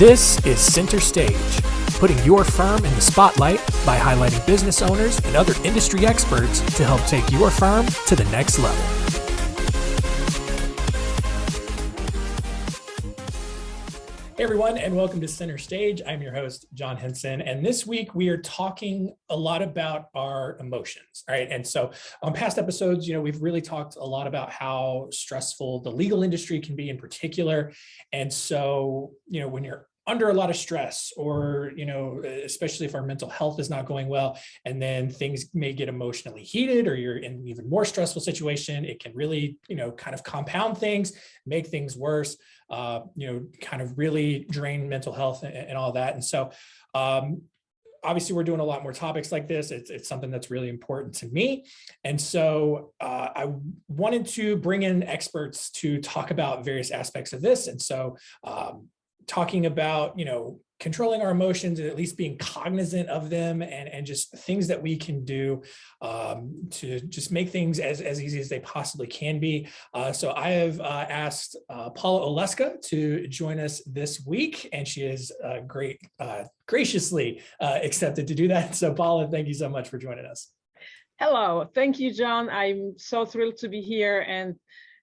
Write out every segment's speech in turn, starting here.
This is Center Stage, putting your firm in the spotlight by highlighting business owners and other industry experts to help take your firm to the next level. Hey everyone, and welcome to Center Stage. I'm your host, John Henson, and this week we are talking a lot about our emotions, all right? And so on past episodes, we've really talked a lot about how stressful the legal industry can be in particular. And so, when you're under a lot of stress, or, especially if our mental health is not going well, and then things may get emotionally heated, or you're in an even more stressful situation, it can really, kind of compound things, make things worse, kind of really drain mental health and all that. And so, obviously we're doing a lot more topics like this. It's something that's really important to me. And so I wanted to bring in experts to talk about various aspects of this. And so talking about, controlling our emotions and at least being cognizant of them, and just things that we can do to just make things as easy as they possibly can be. So I have asked Paula Oleska to join us this week, and she is graciously accepted to do that. So Paula, thank you so much for joining us. Hello, thank you, John. I'm so thrilled to be here, and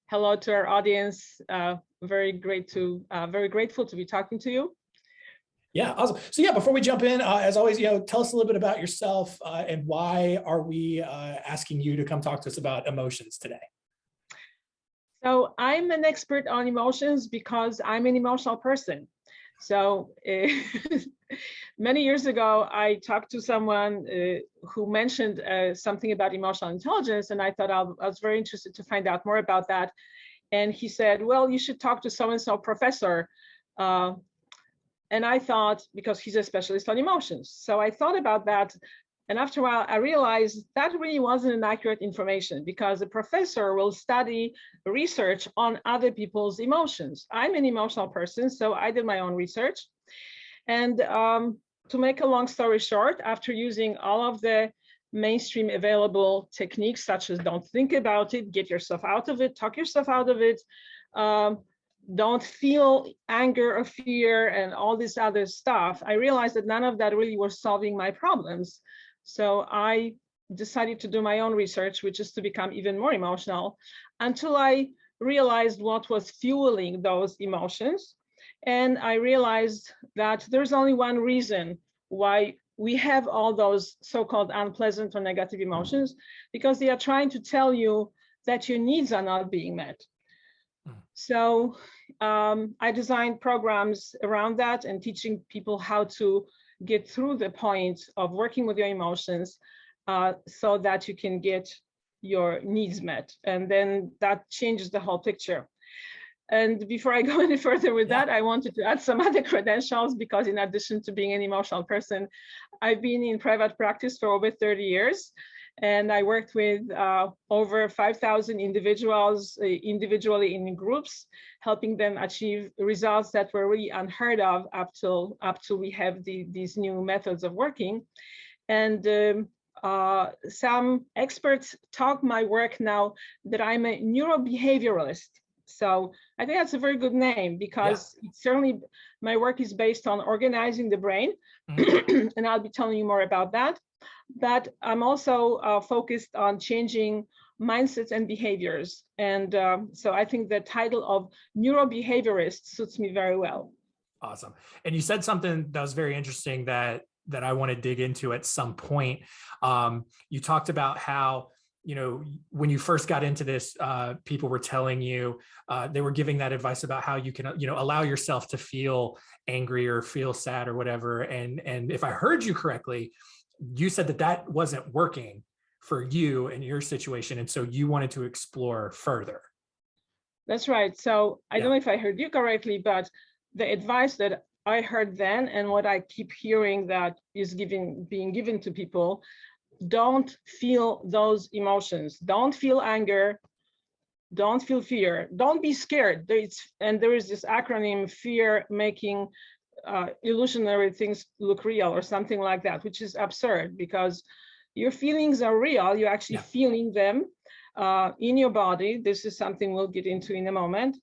hello to our audience. Very grateful to be talking to you. Yeah, awesome. So before we jump in, as always, tell us a little bit about yourself and why are we asking you to come talk to us about emotions today? So I'm an expert on emotions because I'm an emotional person. So many years ago, I talked to someone who mentioned something about emotional intelligence, and I thought I was very interested to find out more about that. And he said, well, you should talk to so-and-so professor. And I thought, because he's a specialist on emotions. So I thought about that. And after a while, I realized that really wasn't an accurate information, because a professor will study research on other people's emotions. I'm an emotional person, so I did my own research. And to make a long story short, after using all of the mainstream available techniques, such as don't think about it, get yourself out of it, talk yourself out of it, don't feel anger or fear and all this other stuff, I realized that none of that really was solving my problems. So I decided to do my own research, which is to become even more emotional, until I realized what was fueling those emotions. And I realized that there's only one reason why we have all those so-called unpleasant or negative emotions, because they are trying to tell you that your needs are not being met. So I designed programs around that and teaching people how to get through the point of working with your emotions so that you can get your needs met. And then that changes the whole picture. And before I go any further with that, I wanted to add some other credentials, because in addition to being an emotional person, I've been in private practice for over 30 years. And I worked with over 5,000 individuals, individually in groups, helping them achieve results that were really unheard of up till we have these new methods of working. And some experts talk my work now that I'm a neurobehavioralist. So I think that's a very good name, because certainly my work is based on organizing the brain, and I'll be telling you more about that. But I'm also focused on changing mindsets and behaviors. And so I think the title of neurobehaviorist suits me very well. Awesome. And you said something that was very interesting that I want to dig into at some point. You talked about how, when you first got into this, people were telling you, they were giving that advice about how you can, allow yourself to feel angry or feel sad or whatever. And if I heard you correctly, you said that wasn't working for you and your situation. And so you wanted to explore further. That's right. So I don't know if I heard you correctly, but the advice that I heard then, and what I keep hearing that is being given to people, don't feel those emotions. Don't feel anger. Don't feel fear. Don't be scared. There is this acronym, fear making illusionary things look real, or something like that, which is absurd, because your feelings are real. You're actually feeling them in your body. This is something we'll get into in a moment.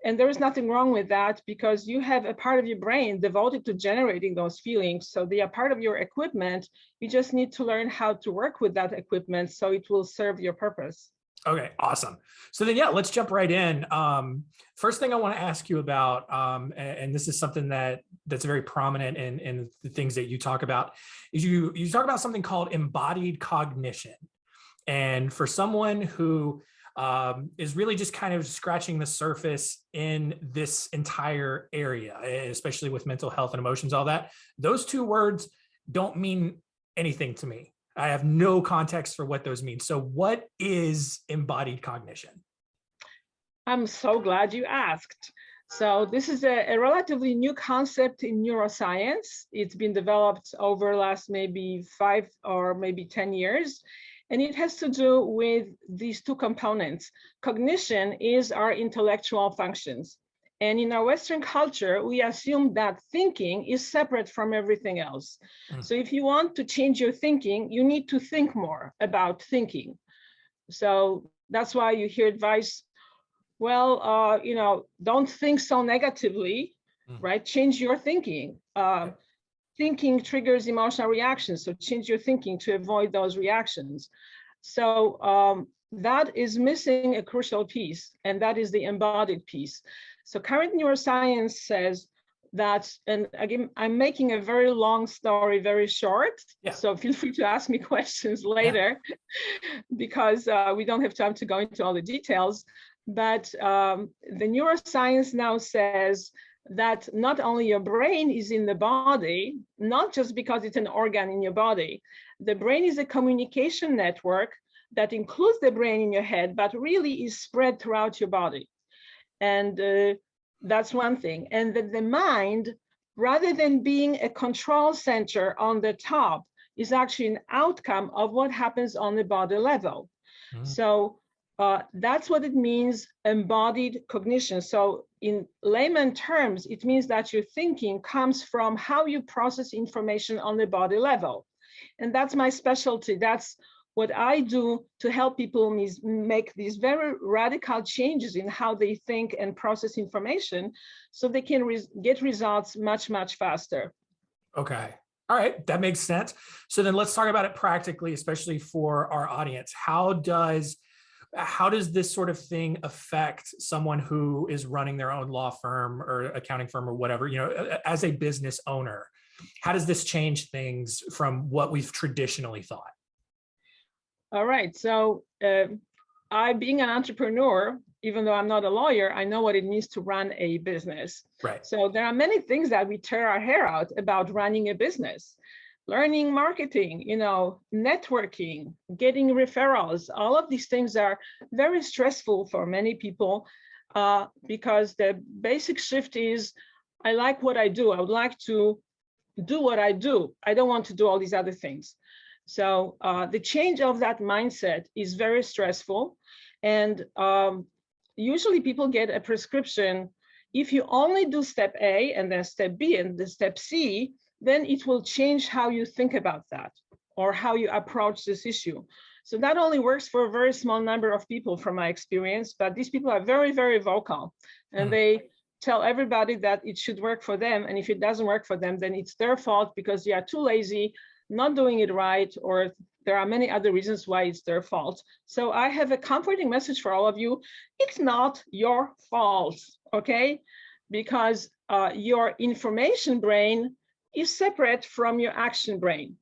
And there is nothing wrong with that, because you have a part of your brain devoted to generating those feelings. So they are part of your equipment. You just need to learn how to work with that equipment so it will serve your purpose. Okay, awesome. So then, yeah, let's jump right in. First thing I want to ask you about, and this is something that's very prominent in the things that you talk about, is you talk about something called embodied cognition. And for someone who is really just kind of scratching the surface in this entire area, especially with mental health and emotions, all that, those two words don't mean anything to me. I have no context for what those mean. So what is embodied cognition? I'm so glad you asked. So this is a relatively new concept in neuroscience. It's been developed over the last maybe 5 or maybe 10 years. And it has to do with these two components. Cognition is our intellectual functions. And in our Western culture, we assume that thinking is separate from everything else. So if you want to change your thinking, you need to think more about thinking. So that's why you hear advice, well, don't think so negatively, right? Change your thinking. Thinking triggers emotional reactions, so change your thinking to avoid those reactions. So that is missing a crucial piece, and that is the embodied piece. So current neuroscience says that, and again, I'm making a very long story very short, so feel free to ask me questions later, because we don't have time to go into all the details. But the neuroscience now says that not only your brain is in the body, not just because it's an organ in your body. The brain is a communication network that includes the brain in your head, but really is spread throughout your body. And that's one thing. And that the mind, rather than being a control center on the top, is actually an outcome of what happens on the body level. So that's what it means, embodied cognition. So in layman terms, it means that your thinking comes from how you process information on the body level. And that's my specialty. That's what I do to help people make these very radical changes in how they think and process information so they can get results much, much faster. Okay. All right. That makes sense. So then let's talk about it practically, especially for our audience. How does this sort of thing affect someone who is running their own law firm or accounting firm or whatever, as a business owner? How does this change things from what we've traditionally thought? All right. So I, being an entrepreneur, even though I'm not a lawyer, I know what it means to run a business. Right. So there are many things that we tear our hair out about running a business. Learning marketing, networking, getting referrals, all of these things are very stressful for many people because the basic shift is, I like what I do. I would like to do what I do. I don't want to do all these other things. So the change of that mindset is very stressful. And usually people get a prescription. If you only do step A and then step B and then step C, then it will change how you think about that or how you approach this issue. So that only works for a very small number of people from my experience, but these people are very, very vocal, and they tell everybody that it should work for them. And if it doesn't work for them, then it's their fault because they are too lazy, not doing it right, or there are many other reasons why it's their fault. So I have a comforting message for all of you. It's not your fault, okay? Because your information brain is separate from your action brain.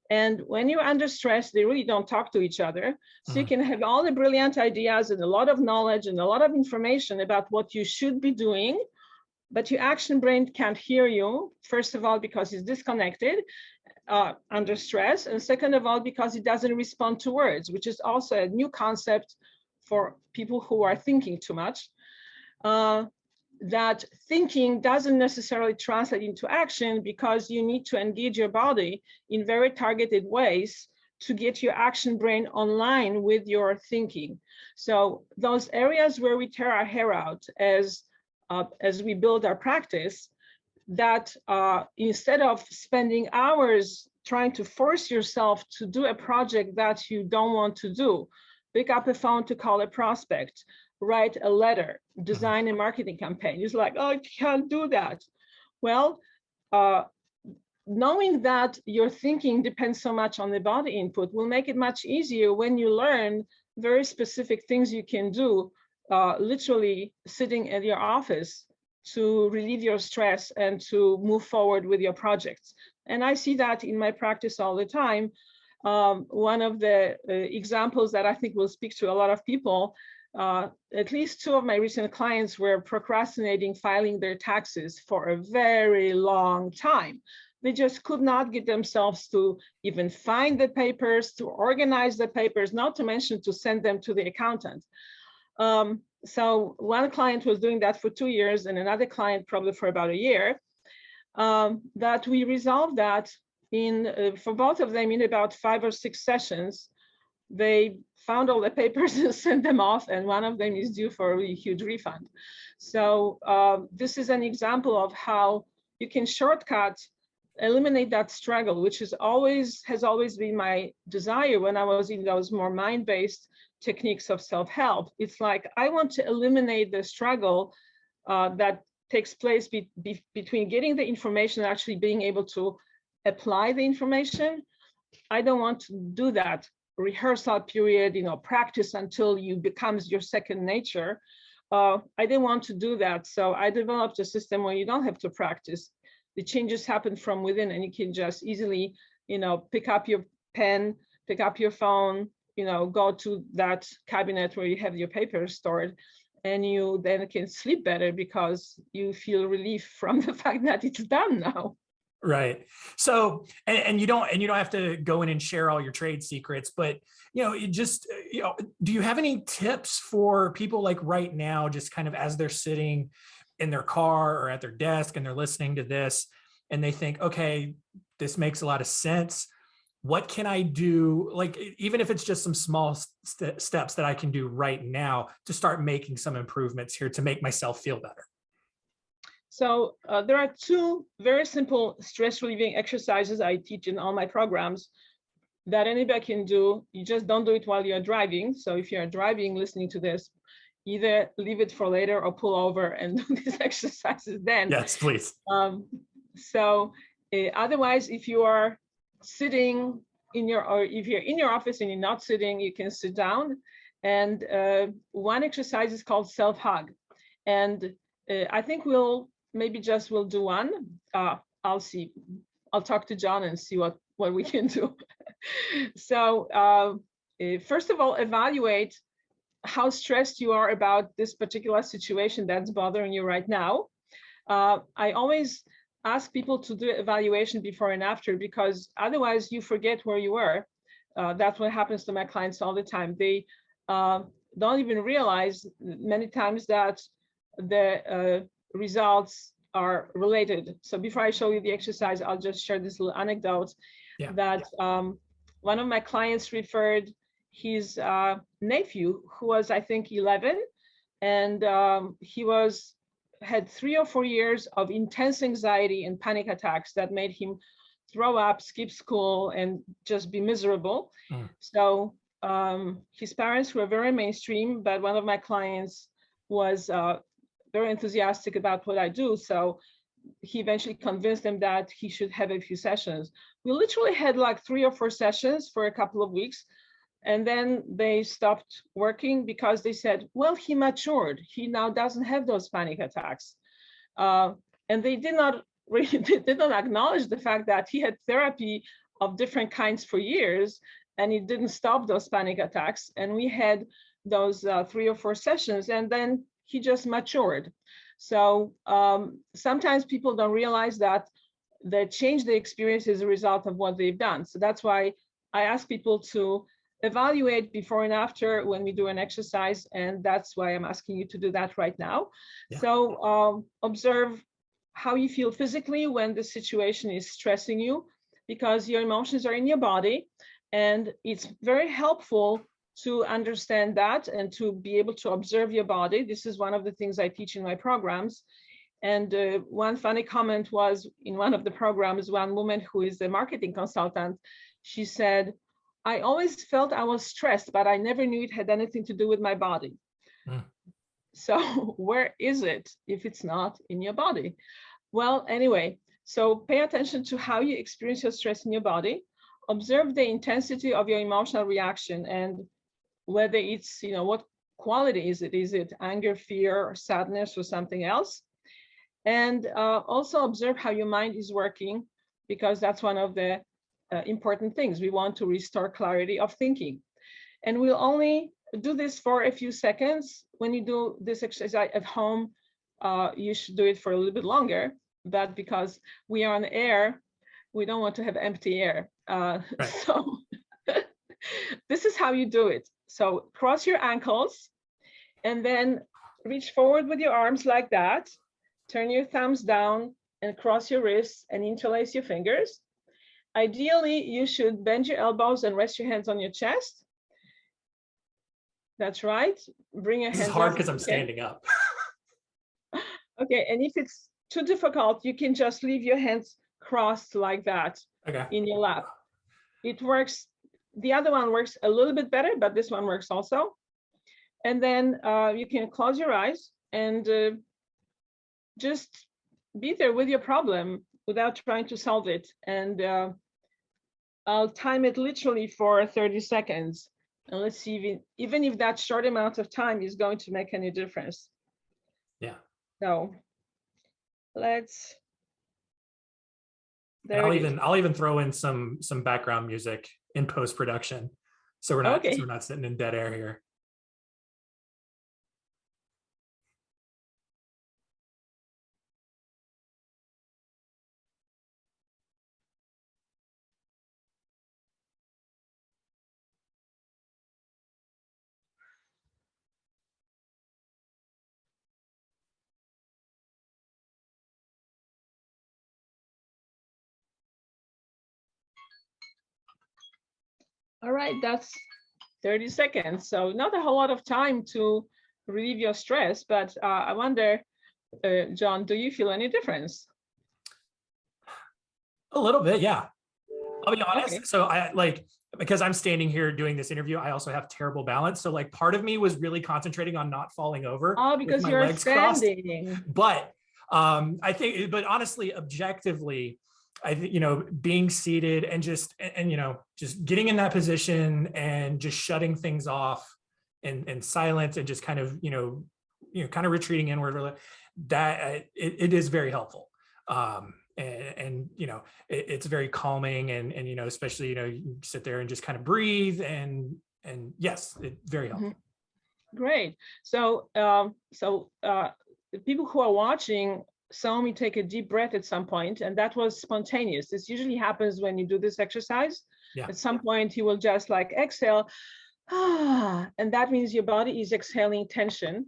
And when you're under stress, they really don't talk to each other. So you can have all the brilliant ideas and a lot of knowledge and a lot of information about what you should be doing, but your action brain can't hear you, first of all, because it's disconnected under stress, and second of all, because it doesn't respond to words, which is also a new concept for people who are thinking too much. That thinking doesn't necessarily translate into action because you need to engage your body in very targeted ways to get your action brain online with your thinking. So those areas where we tear our hair out as we build our practice, that instead of spending hours trying to force yourself to do a project that you don't want to do, pick up a phone to call a prospect, write a letter, design a marketing campaign. It's like, oh, I can't do that. Well, knowing that your thinking depends so much on the body input will make it much easier when you learn very specific things you can do, literally sitting at your office to relieve your stress and to move forward with your projects. And I see that in my practice all the time. One of the examples that I think will speak to a lot of people, at least 2 of my recent clients were procrastinating filing their taxes for a very long time. They just could not get themselves to even find the papers, to organize the papers, not to mention to send them to the accountant. So one client was doing that for 2 years and another client probably for about a year. That we resolved that for both of them in about 5 or 6 sessions. They found all the papers and sent them off, and one of them is due for a really huge refund. So this is an example of how you can shortcut, eliminate that struggle, which has always been my desire when I was in those more mind-based techniques of self-help. It's like, I want to eliminate the struggle that takes place between getting the information and actually being able to apply the information. I don't want to do that rehearsal period, practice until it becomes your second nature. I didn't want to do that. So I developed a system where you don't have to practice. The changes happen from within, and you can just easily, pick up your pen, pick up your phone, go to that cabinet where you have your papers stored, and you then can sleep better because you feel relief from the fact that it's done now. Right. So, and you don't have to go in and share all your trade secrets, but, do you have any tips for people like right now, just kind of as they're sitting in their car or at their desk and they're listening to this and they think, okay, this makes a lot of sense. What can I do? Like, even if it's just some small steps that I can do right now to start making some improvements here to make myself feel better. So there are 2 very simple stress relieving exercises I teach in all my programs that anybody can do. You just don't do it while you're driving. So if you're driving, listening to this, either leave it for later or pull over and do these exercises then. Yes, please. Otherwise, if you are sitting or if you're in your office and you're not sitting, you can sit down. And one exercise is called self-hug. And I think we'll do one. I'll see. I'll talk to John and see what we can do. So first of all, evaluate how stressed you are about this particular situation that's bothering you right now. I always ask people to do evaluation before and after, because otherwise you forget where you were. That's what happens to my clients all the time. They don't even realize many times that the results are related. So before I show you the exercise, I'll just share this little anecdote that one of my clients referred his nephew, who was, I think, 11, and he had 3 or 4 years of intense anxiety and panic attacks that made him throw up, skip school, and just be miserable. So his parents were very mainstream, but one of my clients was very enthusiastic about what I do. So he eventually convinced them that he should have a few sessions. We literally had like 3 or 4 sessions for a couple of weeks. And then they stopped working because they said, well, he matured. He now doesn't have those panic attacks. And they did not acknowledge the fact that he had therapy of different kinds for years, and it didn't stop those panic attacks. And we had those 3 or 4 sessions, and then he just matured. So sometimes people don't realize that the change they experience is a result of what they've done. So that's why I ask people to evaluate before and after when we do an exercise, and that's why I'm asking you to do that right now. So observe how you feel physically when the situation is stressing you, because your emotions are in your body, and it's very helpful to understand that and to be able to observe your body. This is one of the things I teach in my programs. And one funny comment was in one of the programs, one woman who is a marketing consultant, she said, I always felt I was stressed, but I never knew it had anything to do with my body. So where is it if it's not in your body? Well, anyway, so pay attention to how you experience your stress in your body. Observe the intensity of your emotional reaction and whether it's, what quality is it? Is it anger, fear, or sadness, or something else? And also observe how your mind is working, because that's one of the important things. We want to restore clarity of thinking. And we'll only do this for a few seconds. When you do this exercise at home, you should do it for a little bit longer, but because we are on air, we don't want to have empty air. Right. So this is how you do it. So cross your ankles and then reach forward with your arms like that. Turn your thumbs down and cross your wrists and interlace your fingers. Ideally, you should bend your elbows and rest your hands on your chest. That's right. Bring your hands. This is hard because I'm standing up. Okay, and if it's too difficult, you can just leave your hands crossed like that in your lap. It works. The other one works a little bit better, but this one works also. And then you can close your eyes and just be there with your problem without trying to solve it. And I'll time it literally for 30 seconds. And let's see, even if that short amount of time is going to make any difference. Yeah. So let's. I'll even throw in some background music in post-production, so we're not sitting in dead air here. All right, that's 30 seconds. So not a whole lot of time to relieve your stress, but I wonder, John, do you feel any difference? A little bit, yeah. I'll be honest. Okay. So because I'm standing here doing this interview, I also have terrible balance. So part of me was really concentrating on not falling over. Oh, because with my you're legs standing. Crossed. But but honestly, objectively, I think, being seated and just getting in that position and just shutting things off and silence and just kind of, kind of retreating inward, that it is very helpful. And it's very calming and especially, you sit there and just kind of breathe and yes, it's very helpful. Great. So, the people who are watching saw me take a deep breath at some point, and that was spontaneous. This usually happens when you do this exercise. Yeah. At some point, you will just exhale, and that means your body is exhaling tension,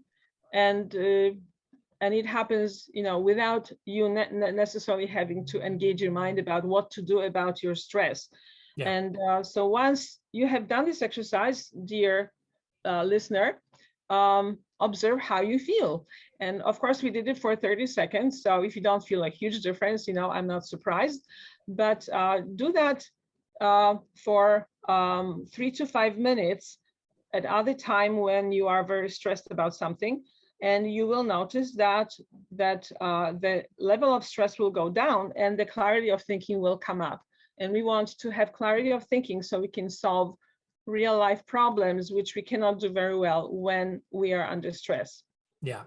and it happens, without you necessarily having to engage your mind about what to do about your stress. Yeah. And so once you have done this exercise, dear listener, observe how you feel. And of course, we did it for 30 seconds. So if you don't feel a huge difference, I'm not surprised. But do that for 3 to 5 minutes at other time when you are very stressed about something. And you will notice that the level of stress will go down and the clarity of thinking will come up. And we want to have clarity of thinking so we can solve real life problems, which we cannot do very well when we are under stress. Yeah.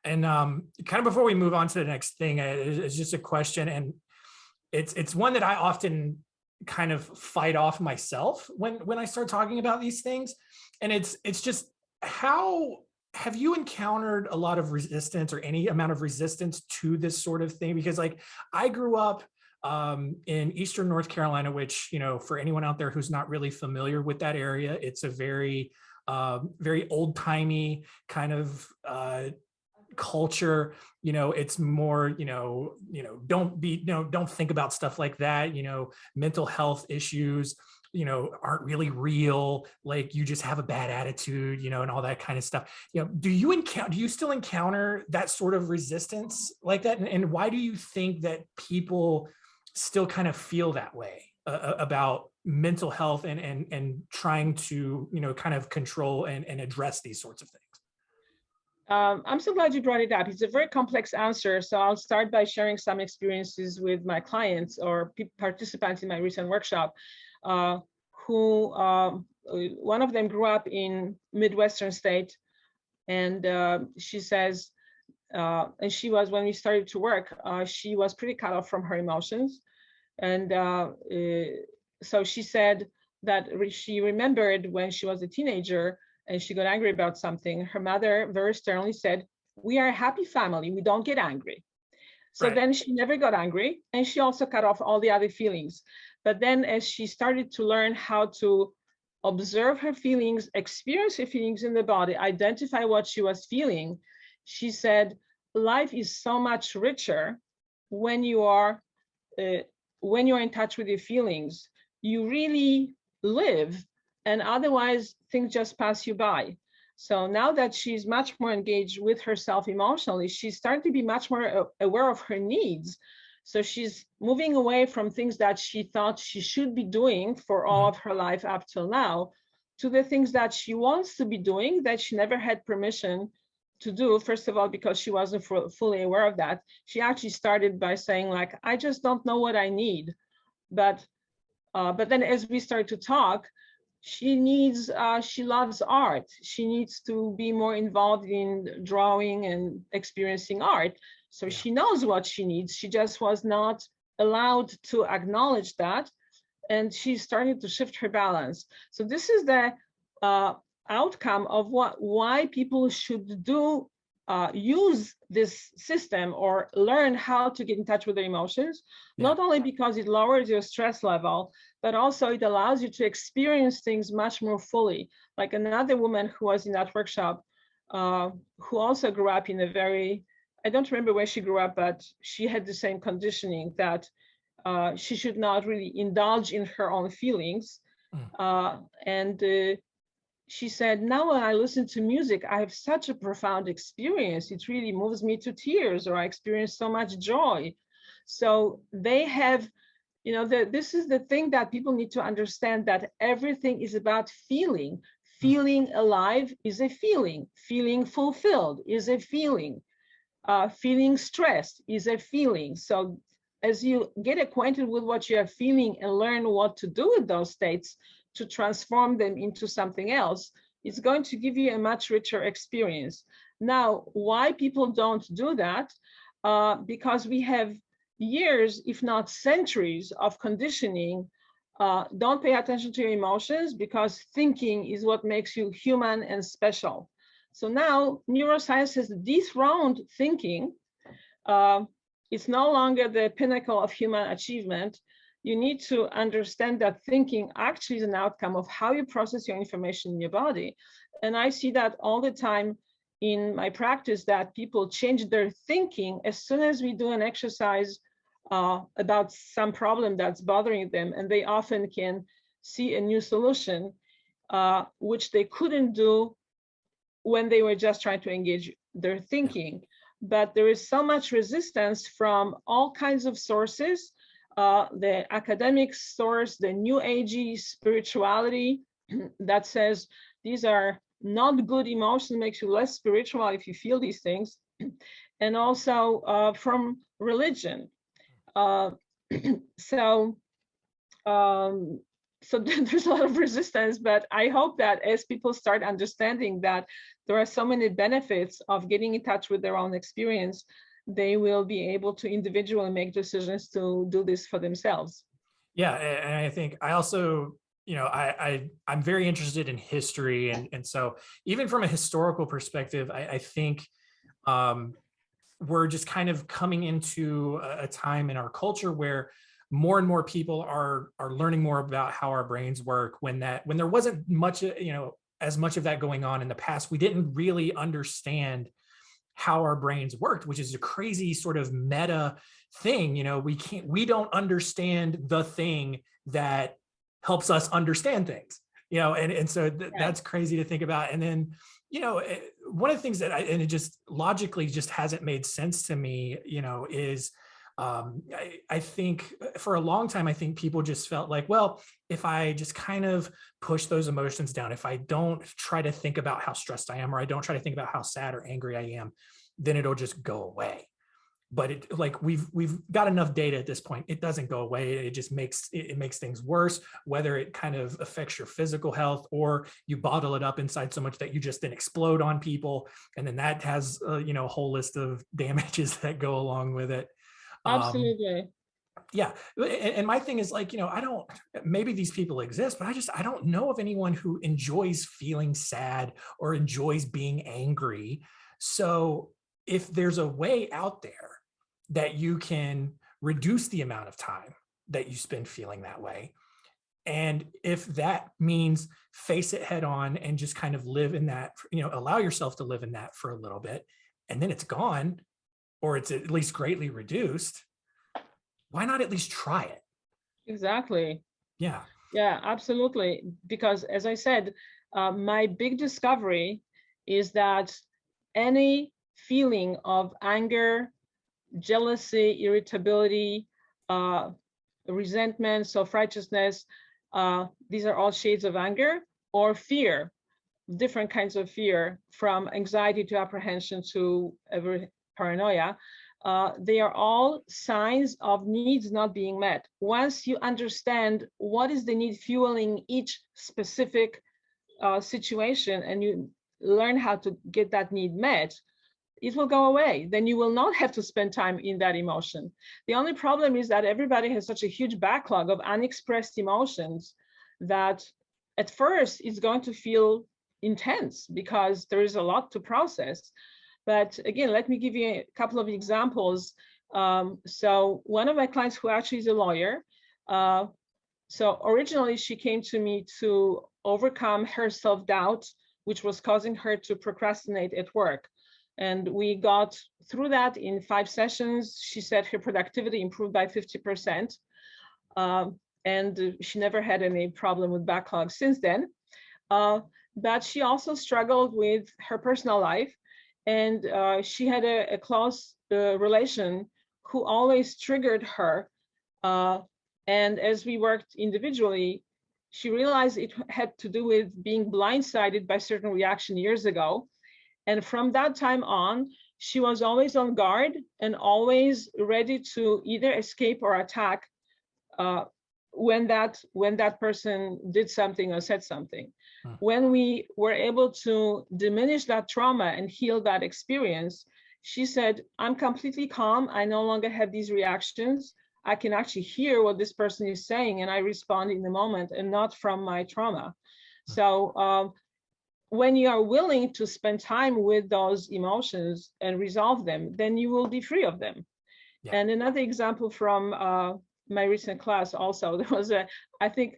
And kind of before we move on to the next thing, it's just a question, and it's one that I often kind of fight off myself when I start talking about these things. And it's just, how have you encountered a lot of resistance or any amount of resistance to this sort of thing? Because I grew up in Eastern North Carolina, which, for anyone out there who's not really familiar with that area, it's a very, very old timey kind of culture. It's more, don't think about stuff like that. Mental health issues, aren't really real. You just have a bad attitude, and all that kind of stuff. Do you still encounter that sort of resistance like that? And why do you think that people still kind of feel that way about mental health and trying to, kind of control and address these sorts of things? I'm so glad you brought it up. It's a very complex answer. So I'll start by sharing some experiences with my clients or participants in my recent workshop, who one of them grew up in Midwestern state. And she says, and she was, when we started to work, she was pretty cut off from her emotions. And so she said that she remembered when she was a teenager and she got angry about something, her mother very sternly said, "We are a happy family, we don't get angry." So Right. then she never got angry, and she also cut off all the other feelings. But then as she started to learn how to observe her feelings, experience her feelings in the body, identify what she was feeling, she said, life is so much richer when you are uh, when you're in touch with your feelings. You really live, and otherwise things just pass you by. So now that she's much more engaged with herself emotionally, she's starting to be much more aware of her needs. So she's moving away from things that she thought she should be doing for all of her life up till now, to the things that she wants to be doing that she never had permission to do. First of all, because she wasn't fully aware of that. She actually started by saying, like, I just don't know what I need. But then as we start to talk, she loves art. She needs to be more involved in drawing and experiencing art. So Yeah. she knows what she needs. She just was not allowed to acknowledge that. And she's starting to shift her balance. So this is the outcome of why people should use this system or learn how to get in touch with their emotions, Yeah. not only because it lowers your stress level, but also it allows you to experience things much more fully. Like another woman who was in that workshop, who also grew up in a very, I don't remember where she grew up, but she had the same conditioning that she should not really indulge in her own feelings. And she said, now when I listen to music, I have such a profound experience. It really moves me to tears, or I experience so much joy. So they have, this is the thing that people need to understand, that everything is about feeling. Feeling alive is a feeling. Feeling fulfilled is a feeling. Feeling stressed is a feeling. So as you get acquainted with what you are feeling and learn what to do with those states to transform them into something else, it's going to give you a much richer experience. Now, why people don't do that? Because we have years, if not centuries, of conditioning. Don't pay attention to your emotions, because thinking is what makes you human and special. So now neuroscience has dethroned thinking. It's no longer the pinnacle of human achievement. You need to understand that thinking actually is an outcome of how you process your information in your body. And I see that all the time in my practice, that people change their thinking as soon as we do an exercise about some problem that's bothering them, and they often can see a new solution, which they couldn't do when they were just trying to engage their thinking. But there is so much resistance from all kinds of sources, the academic source, the new agey spirituality that says these are not good emotions, makes you less spiritual if you feel these things, and also from religion. Uh, so um, so there's a lot of resistance, but I hope that as people start understanding that there are so many benefits of getting in touch with their own experience, they will be able to individually make decisions to do this for themselves. Yeah, and I think I also, I'm very interested in history, and so even from a historical perspective, I think we're just kind of coming into a time in our culture where more and more people are learning more about how our brains work. When there wasn't much, as much of that going on in the past, we didn't really understand how our brains worked, which is a crazy sort of meta thing. We don't understand the thing that helps us understand things, and so that's crazy to think about. And then, one of the things that and it just logically just hasn't made sense to me, is I think for a long time, I think people just felt like, well, if I just kind of push those emotions down, if I don't try to think about how stressed I am, or I don't try to think about how sad or angry I am, then it'll just go away. But it, like we've got enough data at this point, it doesn't go away. It just makes things worse, whether it kind of affects your physical health or you bottle it up inside so much that you just then explode on people, and then that has a whole list of damages that go along with it. Absolutely. Yeah. And my thing is like, I don't, maybe these people exist, but I don't know of anyone who enjoys feeling sad or enjoys being angry. So if there's a way out there that you can reduce the amount of time that you spend feeling that way, and if that means face it head on and just kind of live in that, allow yourself to live in that for a little bit, and then it's gone, or it's at least greatly reduced, why not at least try it? Exactly. Yeah. Yeah, absolutely. Because as I said, my big discovery is that any feeling of anger, jealousy, irritability, resentment, self-righteousness, these are all shades of anger, or fear, different kinds of fear, from anxiety to apprehension to paranoia. They are all signs of needs not being met. Once you understand what is the need fueling each specific situation, and you learn how to get that need met, it will go away. Then you will not have to spend time in that emotion. The only problem is that everybody has such a huge backlog of unexpressed emotions that at first it's going to feel intense because there is a lot to process. But again, let me give you a couple of examples. So one of my clients, who actually is a lawyer, so originally she came to me to overcome her self-doubt, which was causing her to procrastinate at work. And we got through that in 5 sessions. She said her productivity improved by 50%. And she never had any problem with backlog since then. But she also struggled with her personal life. And she had a close relation who always triggered her. And as we worked individually, she realized it had to do with being blindsided by certain reaction years ago. And from that time on, she was always on guard and always ready to either escape or attack when that person did something or said something. When we were able to diminish that trauma and heal that experience, she said, I'm completely calm. I no longer have these reactions. I can actually hear what this person is saying, and I respond in the moment and not from my trauma. So when you are willing to spend time with those emotions and resolve them, then you will be free of them. Yeah. And another example from my recent class also, there was I think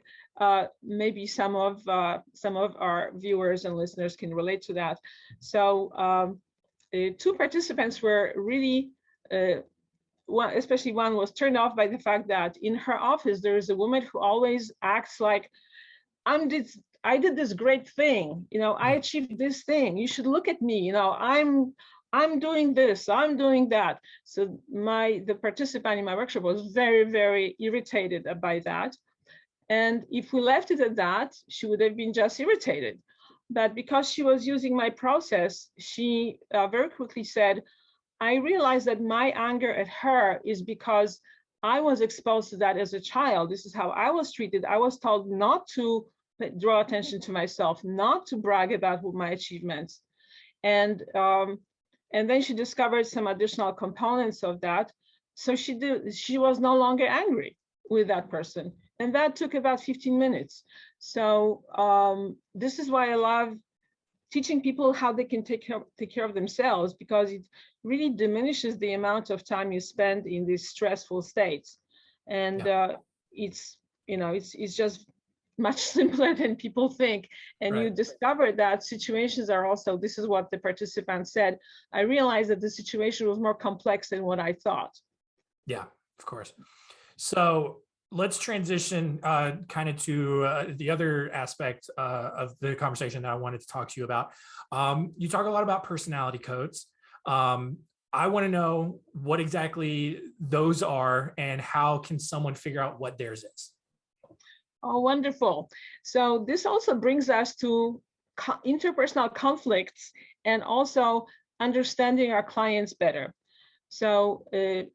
maybe some of our viewers and listeners can relate to that. So 2 participants were really, especially one was turned off by the fact that in her office, there is a woman who always acts like, I did this great thing, I achieved this thing. You should look at me, I'm doing this, I'm doing that. So the participant in my workshop was very, very irritated by that. And if we left it at that, she would have been just irritated. But because she was using my process, she very quickly said, I realized that my anger at her is because I was exposed to that as a child. This is how I was treated. I was told not to draw attention to myself, not to brag about my achievements. And then she discovered some additional components of that. So she was no longer angry with that person. And that took about 15 minutes. So this is why I love teaching people how they can take care of themselves, because it really diminishes the amount of time you spend in these stressful states. And it's just much simpler than people think. And you discover that situations are also, this is what the participant said, I realized that the situation was more complex than what I thought. Yeah, of course. So let's transition kind of to the other aspect of the conversation that I wanted to talk to you about. You talk a lot about personality codes. I want to know what exactly those are and how can someone figure out what theirs is. Oh, wonderful. So this also brings us to interpersonal conflicts and also understanding our clients better. So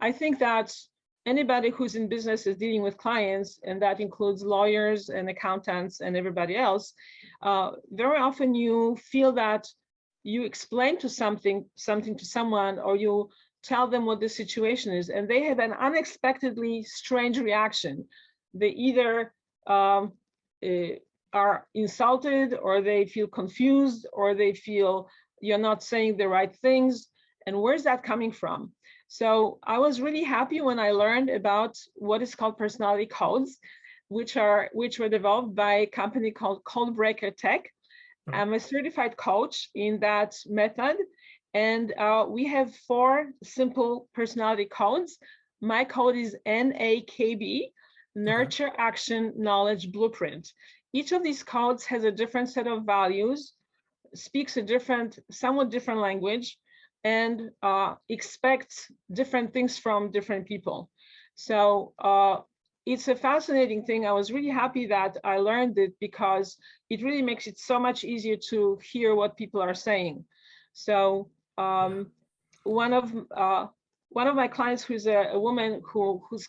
I think that anybody who's in business is dealing with clients, and that includes lawyers and accountants and everybody else. Very often you feel that you explain something to someone, or you tell them what the situation is, and they have an unexpectedly strange reaction. They either are insulted, or they feel confused, or they feel you're not saying the right things. And where's that coming from? So I was really happy when I learned about what is called personality codes, which were developed by a company called Codebreaker Tech. I'm a certified coach in that method, and we have 4 simple personality codes. My code is NAKB, Nurture, Action, Knowledge, Blueprint. Each of these codes has a different set of values, speaks a somewhat different language, and expects different things from different people. So it's a fascinating thing. I was really happy that I learned it, because it really makes it so much easier to hear what people are saying. So one of my clients, who's a woman whose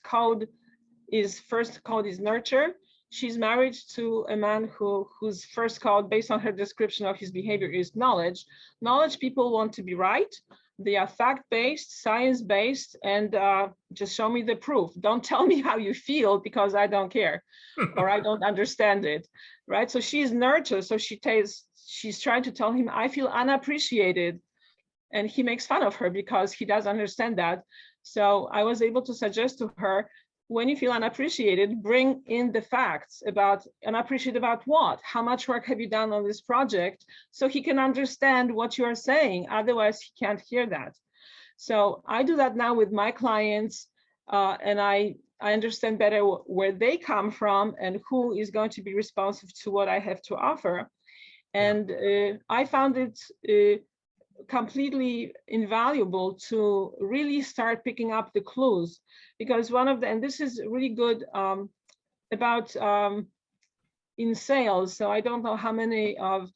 first code is Nurture. She's married to a man whose first code, based on her description of his behavior, is Knowledge. Knowledge people want to be right. They are fact-based, science-based, and just show me the proof. Don't tell me how you feel, because I don't care or I don't understand it, right? So she's Nurture. So she's trying to tell him, I feel unappreciated. And he makes fun of her because he doesn't understand that. So I was able to suggest to her, when you feel unappreciated, bring in the facts about unappreciated about what? How much work have you done on this project? So he can understand what you are saying. Otherwise, he can't hear that. So I do that now with my clients, and I understand better where they come from and who is going to be responsive to what I have to offer. And I found it completely invaluable to really start picking up the clues, because and this is really good about in sales. So I don't know how many of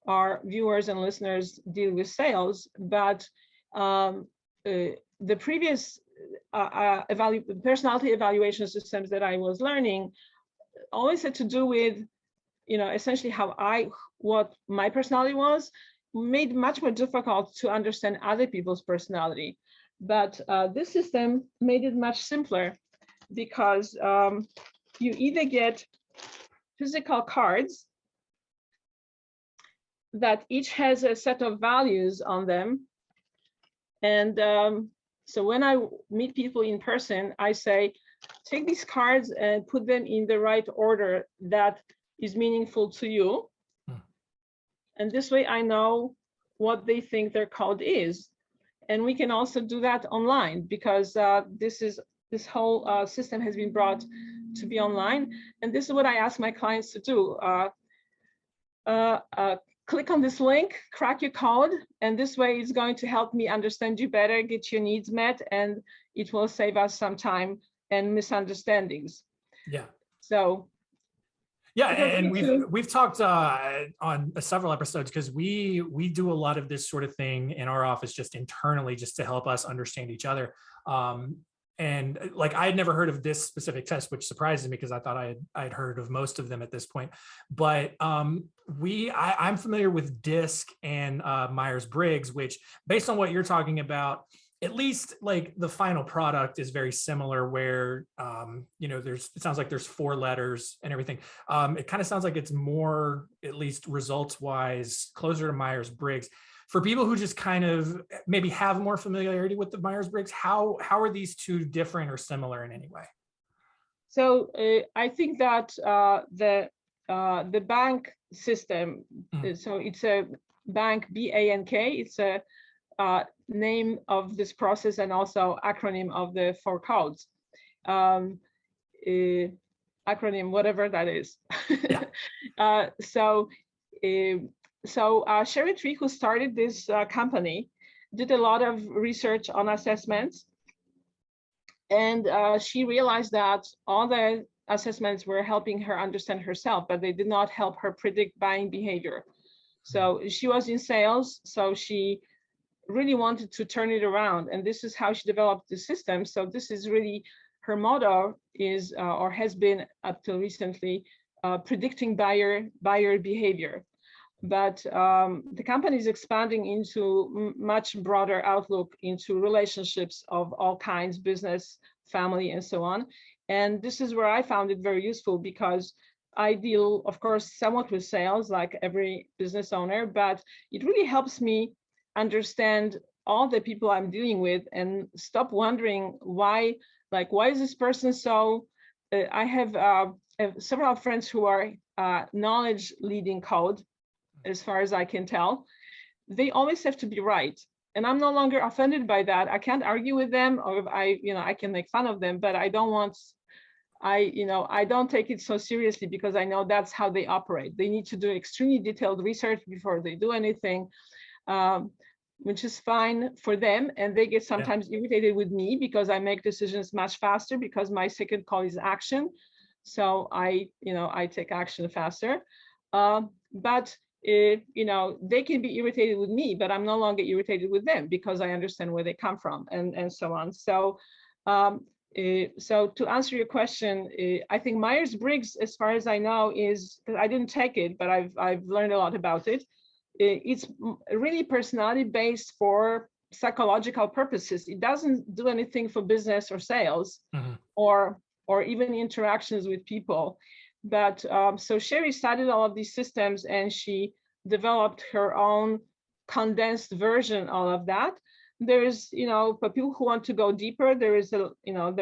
our viewers and listeners deal with sales, but the previous personality evaluation systems that I was learning always had to do with, essentially what my personality was, made much more difficult to understand other people's personality. But this system made it much simpler, because you either get physical cards that each has a set of values on them. And so when I meet people in person, I say, take these cards and put them in the right order that is meaningful to you. And this way I know what they think their code is. And we can also do that online, because this whole system has been brought to be online. And this is what I ask my clients to do. Click on this link, crack your code, and this way it's going to help me understand you better, get your needs met, and it will save us some time and misunderstandings. Yeah. So yeah, and we've talked on several episodes, because we do a lot of this sort of thing in our office, just internally, just to help us understand each other. And like, I had never heard of this specific test, which surprises me, because I thought I'd heard of most of them at this point. But I'm familiar with DISC and Myers-Briggs, which, based on what you're talking about, at least like the final product is very similar, where it sounds like there's 4 letters and everything. It kind of sounds like it's more, at least results wise, closer to Myers-Briggs. For people who just kind of maybe have more familiarity with the Myers-Briggs, how are these two different or similar in any way? So I think that the bank system, so it's a bank, BANK, it's a name of this process, and also acronym of the 4 codes. Acronym, whatever that is. Yeah. So Sherry Tree, who started this company, did a lot of research on assessments. And she realized that all the assessments were helping her understand herself, but they did not help her predict buying behavior. So she was in sales, so she really wanted to turn it around. And this is how she developed the system. So this is really her motto is, or has been up till recently, predicting buyer behavior. But the company is expanding into much broader outlook into relationships of all kinds, business, family, and so on. And this is where I found it very useful, because I deal, of course, somewhat with sales like every business owner, but it really helps me understand all the people I'm dealing with and stop wondering why is this person so, I have several friends who are knowledge leading code, as far as I can tell. They always have to be right. And I'm no longer offended by that. I can't argue with them, or if I can make fun of them, but I don't take it so seriously, because I know that's how they operate. They need to do extremely detailed research before they do anything, which is fine for them. And they get sometimes irritated with me because I make decisions much faster, because my second call is action. So I take action faster. But they can be irritated with me, but I'm no longer irritated with them, because I understand where they come from, and so on. So, so to answer your question, I think Myers-Briggs, as far as I know, is, because I didn't take it, but I've learned a lot about it. It's really personality based for psychological purposes. It doesn't do anything for business or sales, or even interactions with people. But so Sherry studied all of these systems, and she developed her own condensed version of that. There's, for people who want to go deeper, there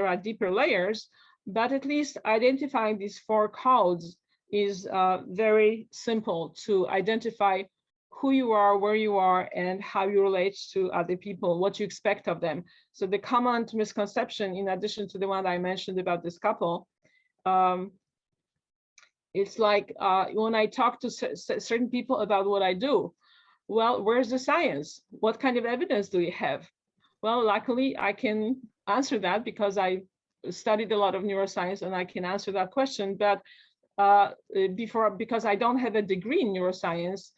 are deeper layers, but at least identifying these 4 codes is very simple to identify who you are, where you are, and how you relate to other people, what you expect of them. So the common misconception, in addition to the one I mentioned about this couple, it's like when I talk to certain people about what I do, well, where's the science? What kind of evidence do you have? Well, luckily, I can answer that because I studied a lot of neuroscience, and I can answer that question. But because I don't have a degree in neuroscience,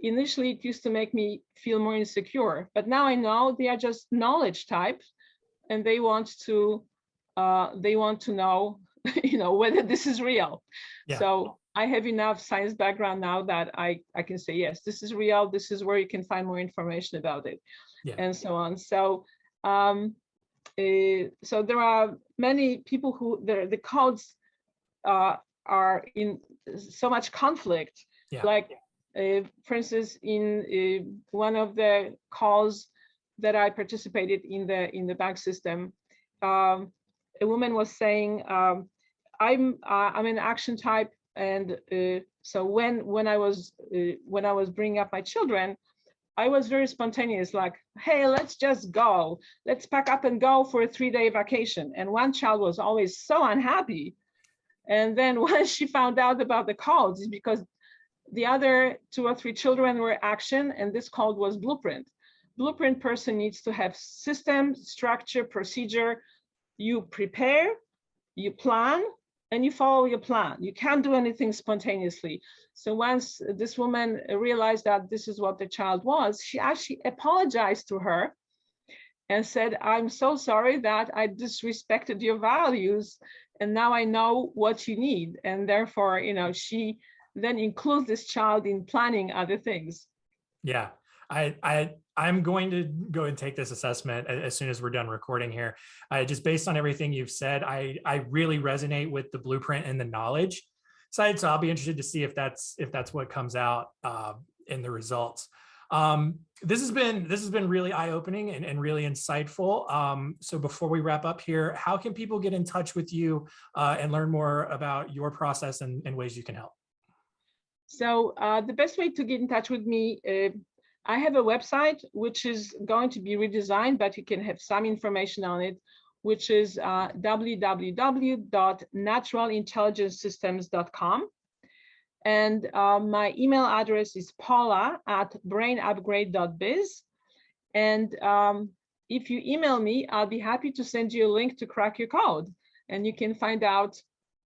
initially it used to make me feel more insecure. But now I know they are just knowledge types, and they want to know whether this is real. Yeah. So I have enough science background now that I can say, yes, this is real. This is where you can find more information about it, and so on. So so there are many people who the codes are in so much conflict. Like for instance, in one of the calls that I participated in the bank system, a woman was saying, I'm an action type, and so when I was bringing up my children, I was very spontaneous, like, hey, let's just go, let's pack up and go for a 3-day vacation. And one child was always so unhappy. And then when she found out about the calls, it's because the other 2 or 3 children were action, and this called was blueprint. Blueprint person needs to have system, structure, procedure. You prepare, you plan, and you follow your plan. You can't do anything spontaneously. So once this woman realized that this is what the child was, she actually apologized to her and said, I'm so sorry that I disrespected your values, and now I know what you need. And therefore, she then includes this child in planning other things. Yeah, I'm going to go and take this assessment as soon as we're done recording here. Just based on everything you've said, I really resonate with the blueprint and the knowledge side. So I'll be interested to see if that's what comes out in the results. This has been really eye-opening and really insightful. So before we wrap up here, how can people get in touch with you and learn more about your process and ways you can help? So the best way to get in touch with me, I have a website which is going to be redesigned, but you can have some information on it, which is www.naturalintelligencesystems.com. And my email address is paula@brainupgrade.biz. And if you email me, I'll be happy to send you a link to crack your code, and you can find out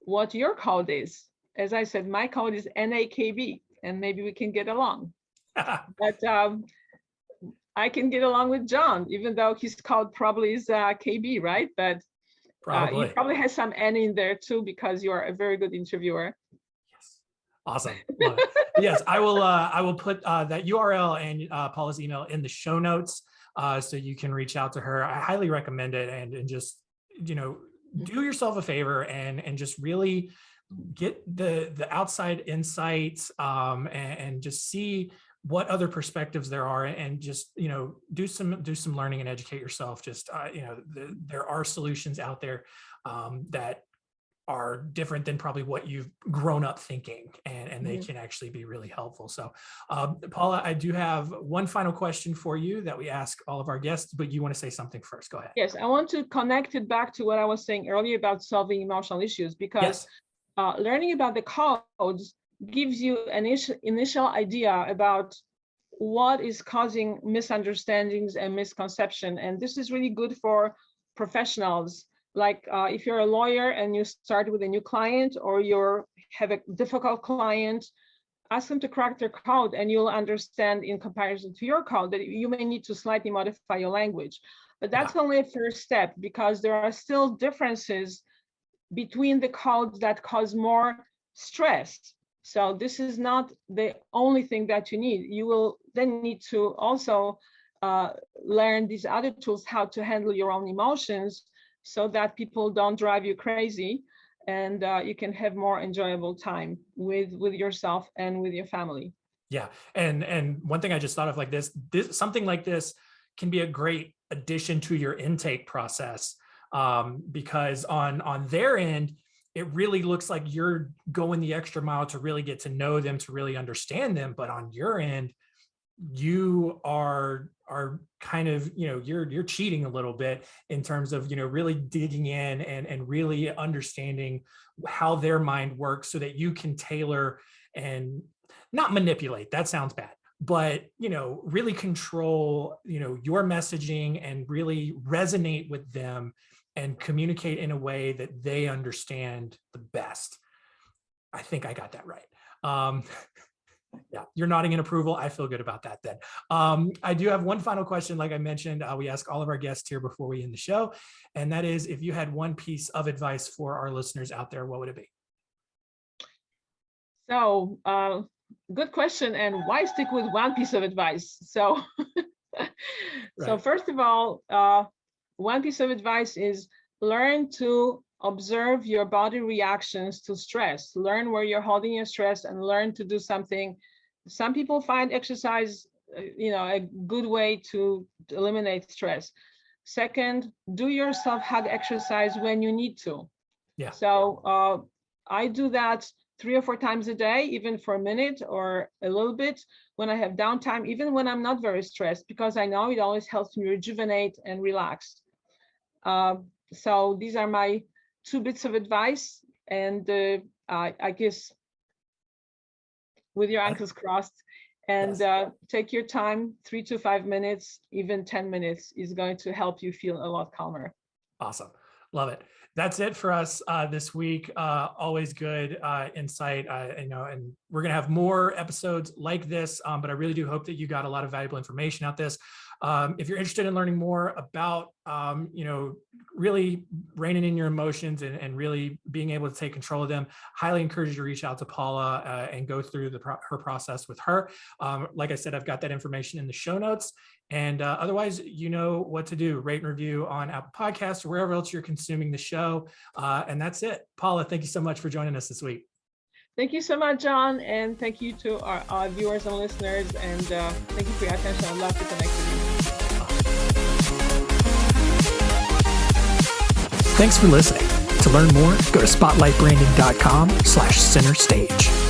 what your code is. As I said, my code is NAKB, and maybe we can get along. But I can get along with John, even though his code probably is KB, right? But he probably has some N in there too, because you are a very good interviewer. Yes, awesome. Love it. Yes, I will put that URL and Paula's email in the show notes, so you can reach out to her. I highly recommend it, and just, you know, do yourself a favor and just really get the outside insights, and just see what other perspectives there are, and just, you know, do some learning and educate yourself. Just you know, there are solutions out there that are different than probably what you've grown up thinking, and they can actually be really helpful. So Paula, I do have one final question for you that we ask all of our guests, but you want to say something first. Go ahead. Yes, I want to connect it back to what I was saying earlier about solving emotional issues, because learning about the codes gives you an initial idea about what is causing misunderstandings and misconception. And this is really good for professionals. Like if you're a lawyer and you start with a new client, or you have a difficult client, ask them to crack their code, and you'll understand in comparison to your code that you may need to slightly modify your language. But that's only a first step, because there are still differences between the codes that cause more stress. So this is not the only thing that you need. You will then need to also learn these other tools, how to handle your own emotions, so that people don't drive you crazy, and you can have more enjoyable time with yourself and with your family. Yeah, and one thing I just thought of, like this something like this can be a great addition to your intake process, because on their end, it really looks like you're going the extra mile to really get to know them, to really understand them. But on your end, you are kind of, you know, you're cheating a little bit in terms of, you know, really digging in and really understanding how their mind works, so that you can tailor and not manipulate. That sounds bad, but, you know, really control, you know, your messaging and really resonate with them and communicate in a way that they understand the best. I think I got that right. Yeah, you're nodding in approval. I feel good about that then. I do have one final question. Like I mentioned, we ask all of our guests here before we end the show. And that is, if you had one piece of advice for our listeners out there, what would it be? So good question. And why stick with one piece of advice? So, so first of all, one piece of advice is learn to observe your body reactions to stress. Learn where you're holding your stress and learn to do something. Some people find exercise, you know, a good way to eliminate stress. Second, do your self-hug exercise when you need to. Yeah. So I do that 3 or 4 times a day, even for a minute or a little bit when I have downtime, even when I'm not very stressed, because I know it always helps me rejuvenate and relax. So these are my 2 bits of advice, and I guess with your ankles crossed, and take your time. 3 to 5 minutes, even 10 minutes is going to help you feel a lot calmer. Awesome. Love it. That's it for us this week. Always good insight, you know, and we're going to have more episodes like this, but I really do hope that you got a lot of valuable information out this. If you're interested in learning more about, you know, really reining in your emotions and really being able to take control of them, highly encourage you to reach out to Paula and go through her process with her. Like I said, I've got that information in the show notes. And otherwise, you know what to do. Rate and review on Apple Podcasts or wherever else you're consuming the show. And that's it. Paula, thank you so much for joining us this week. Thank you so much, John. And thank you to our viewers and listeners. And thank you for your attention. I'd love to connect with you. Thanks for listening. To learn more, go to spotlightbranding.com/centerstage.